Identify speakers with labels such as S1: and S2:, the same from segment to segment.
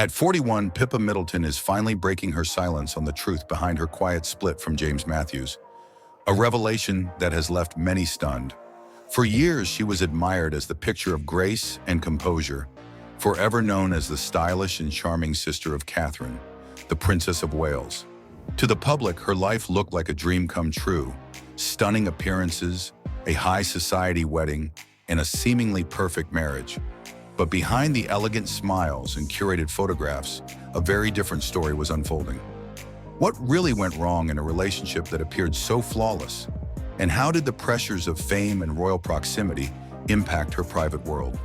S1: At 41, Pippa Middleton is finally breaking her silence on the truth behind her quiet split from James Matthews, a revelation that has left many stunned. For years, she was admired as the picture of grace and composure, forever known as the stylish and charming sister of Catherine, the Princess of Wales. To the public, her life looked like a dream come true: stunning appearances, a high society wedding, and a seemingly perfect marriage. But behind the elegant smiles and curated photographs, a very different story was unfolding. What really went wrong in a relationship that appeared so flawless? And how did the pressures of fame and royal proximity impact her private world?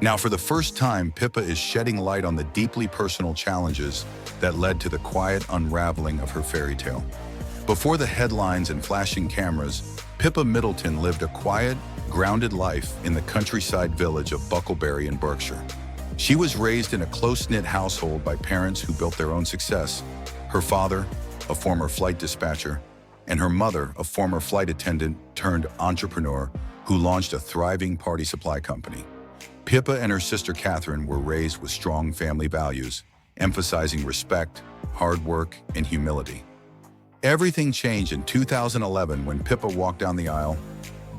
S1: Now, for the first time, Pippa is shedding light on the deeply personal challenges that led to the quiet unraveling of her fairy tale. Before the headlines and flashing cameras, Pippa Middleton lived a quiet, grounded life in the countryside village of Bucklebury in Berkshire. She was raised in a close-knit household by parents who built their own success: her father, a former flight dispatcher, and her mother, a former flight attendant turned entrepreneur who launched a thriving party supply company. Pippa and her sister Catherine were raised with strong family values, emphasizing respect, hard work, and humility. Everything changed in 2011 when Pippa walked down the aisle,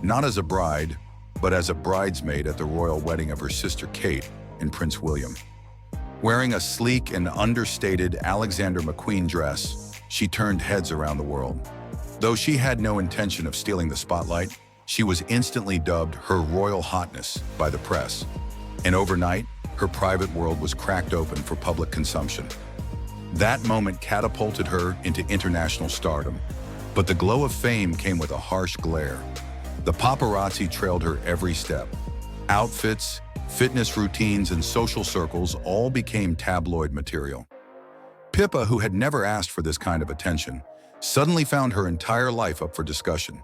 S1: not as a bride, but as a bridesmaid at the royal wedding of her sister Kate and Prince William. Wearing a sleek and understated Alexander McQueen dress, she turned heads around the world. Though she had no intention of stealing the spotlight, she was instantly dubbed Her Royal Hotness by the press. And overnight, her private world was cracked open for public consumption. That moment catapulted her into international stardom. But the glow of fame came with a harsh glare. The paparazzi trailed her every step. Outfits, fitness routines, and social circles all became tabloid material. Pippa, who had never asked for this kind of attention, suddenly found her entire life up for discussion.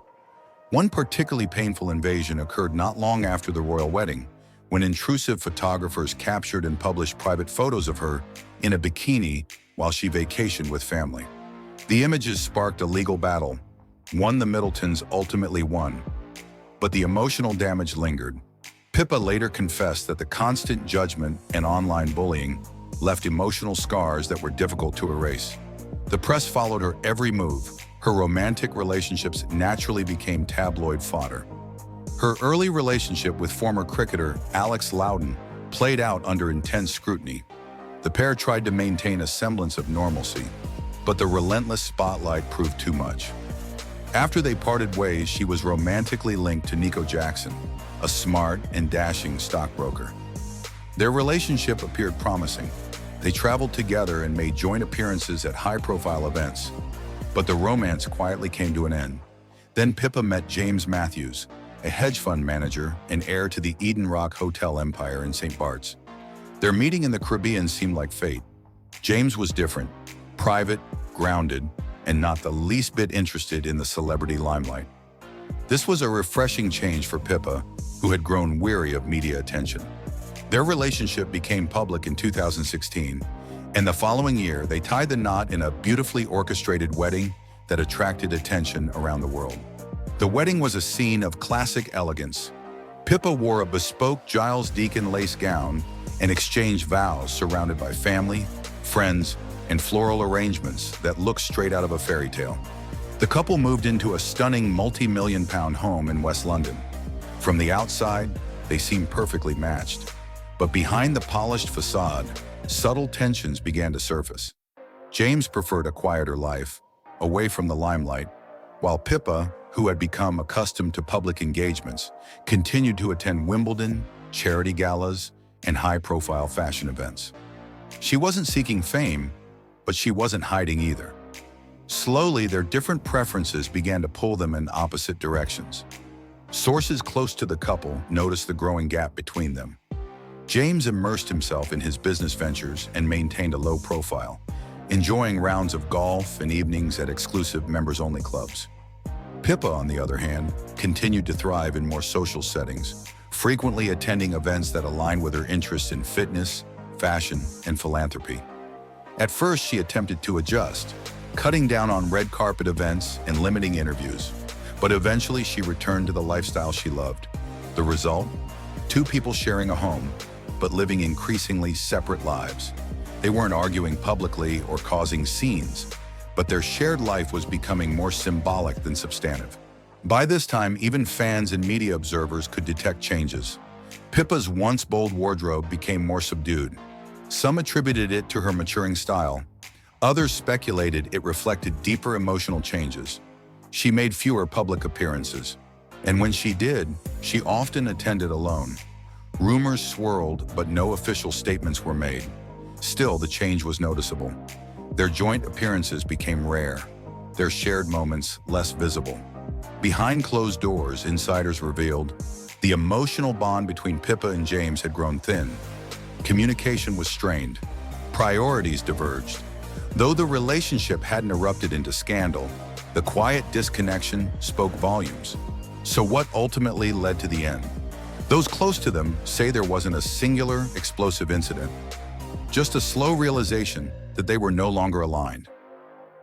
S1: One particularly painful invasion occurred not long after the royal wedding, when intrusive photographers captured and published private photos of her in a bikini while she vacationed with family. The images sparked a legal battle, one the Middletons ultimately won. But the emotional damage lingered. Pippa later confessed that the constant judgment and online bullying left emotional scars that were difficult to erase. The press followed her every move. Her romantic relationships naturally became tabloid fodder. Her early relationship with former cricketer Alex Loudon played out under intense scrutiny. The pair tried to maintain a semblance of normalcy, but the relentless spotlight proved too much. After they parted ways, she was romantically linked to Nico Jackson, a smart and dashing stockbroker. Their relationship appeared promising. They traveled together and made joint appearances at high-profile events. But the romance quietly came to an end. Then Pippa met James Matthews, a hedge fund manager and heir to the Eden Rock Hotel empire in St. Bart's. Their meeting in the Caribbean seemed like fate. James was different, private, grounded, and not the least bit interested in the celebrity limelight. This was a refreshing change for Pippa, who had grown weary of media attention. Their relationship became public in 2016, and the following year they tied the knot in a beautifully orchestrated wedding that attracted attention around the world. The wedding was a scene of classic elegance. Pippa wore a bespoke Giles Deacon lace gown and exchanged vows surrounded by family, friends, and floral arrangements that looked straight out of a fairy tale. The couple moved into a stunning multi-million-pound home in West London. From the outside, they seemed perfectly matched. But behind the polished facade, subtle tensions began to surface. James preferred a quieter life, away from the limelight, while Pippa, who had become accustomed to public engagements, continued to attend Wimbledon, charity galas, and high-profile fashion events. She wasn't seeking fame, but she wasn't hiding either. Slowly, their different preferences began to pull them in opposite directions. Sources close to the couple noticed the growing gap between them. James immersed himself in his business ventures and maintained a low profile, enjoying rounds of golf and evenings at exclusive members-only clubs. Pippa, on the other hand, continued to thrive in more social settings, frequently attending events that aligned with her interests in fitness, fashion, and philanthropy. At first, she attempted to adjust, cutting down on red carpet events and limiting interviews. But eventually, she returned to the lifestyle she loved. The result? Two people sharing a home, but living increasingly separate lives. They weren't arguing publicly or causing scenes, but their shared life was becoming more symbolic than substantive. By this time, even fans and media observers could detect changes. Pippa's once bold wardrobe became more subdued. Some attributed it to her maturing style. Others speculated it reflected deeper emotional changes. She made fewer public appearances, and when she did, she often attended alone. Rumors swirled, but no official statements were made. Still, the change was noticeable. Their joint appearances became rare, their shared moments less visible. Behind closed doors, insiders revealed, the emotional bond between Pippa and James had grown thin. Communication was strained. Priorities diverged. Though the relationship hadn't erupted into scandal, the quiet disconnection spoke volumes. So what ultimately led to the end? Those close to them say there wasn't a singular, explosive incident, just a slow realization that they were no longer aligned.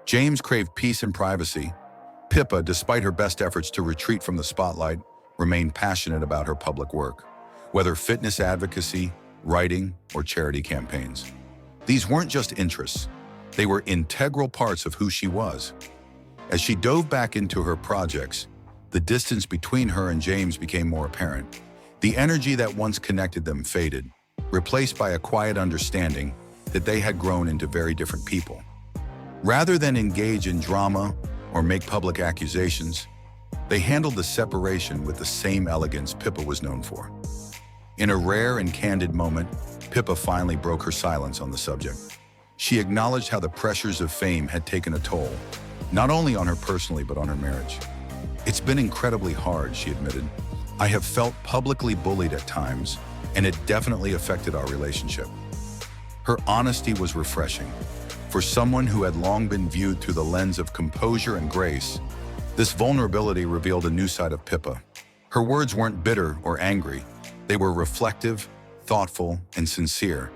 S1: James craved peace and privacy. Pippa, despite her best efforts to retreat from the spotlight, remained passionate about her public work, whether fitness advocacy, writing, or charity campaigns. These weren't just interests. They were integral parts of who she was. As she dove back into her projects, the distance between her and James became more apparent. The energy that once connected them faded, replaced by a quiet understanding that they had grown into very different people. Rather than engage in drama or make public accusations, they handled the separation with the same elegance Pippa was known for. In a rare and candid moment, Pippa finally broke her silence on the subject. She acknowledged how the pressures of fame had taken a toll, not only on her personally but on her marriage. "It's been incredibly hard," she admitted. "I have felt publicly bullied at times, and it definitely affected our relationship." Her honesty was refreshing. For someone who had long been viewed through the lens of composure and grace, this vulnerability revealed a new side of Pippa. Her words weren't bitter or angry. They were reflective, thoughtful, and sincere.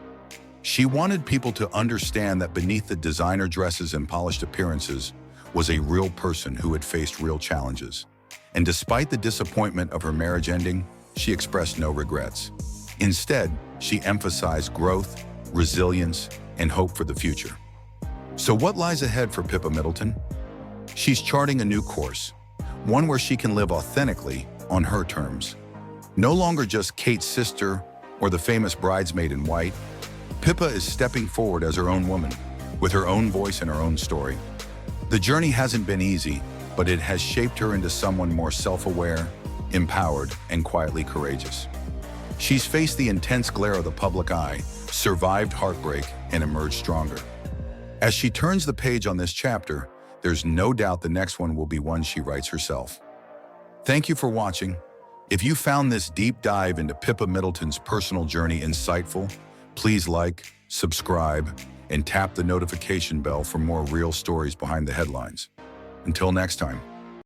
S1: She wanted people to understand that beneath the designer dresses and polished appearances was a real person who had faced real challenges. And despite the disappointment of her marriage ending, she expressed no regrets. Instead, she emphasized growth, resilience, and hope for the future. So what lies ahead for Pippa Middleton? She's charting a new course, one where she can live authentically on her terms. No longer just Kate's sister or the famous bridesmaid in white, Pippa is stepping forward as her own woman, with her own voice and her own story. The journey hasn't been easy, but it has shaped her into someone more self-aware, empowered, and quietly courageous. She's faced the intense glare of the public eye, survived heartbreak, and emerged stronger. As she turns the page on this chapter, there's no doubt the next one will be one she writes herself. Thank you for watching. If you found this deep dive into Pippa Middleton's personal journey insightful, please like, subscribe, and tap the notification bell for more real stories behind the headlines. Until next time.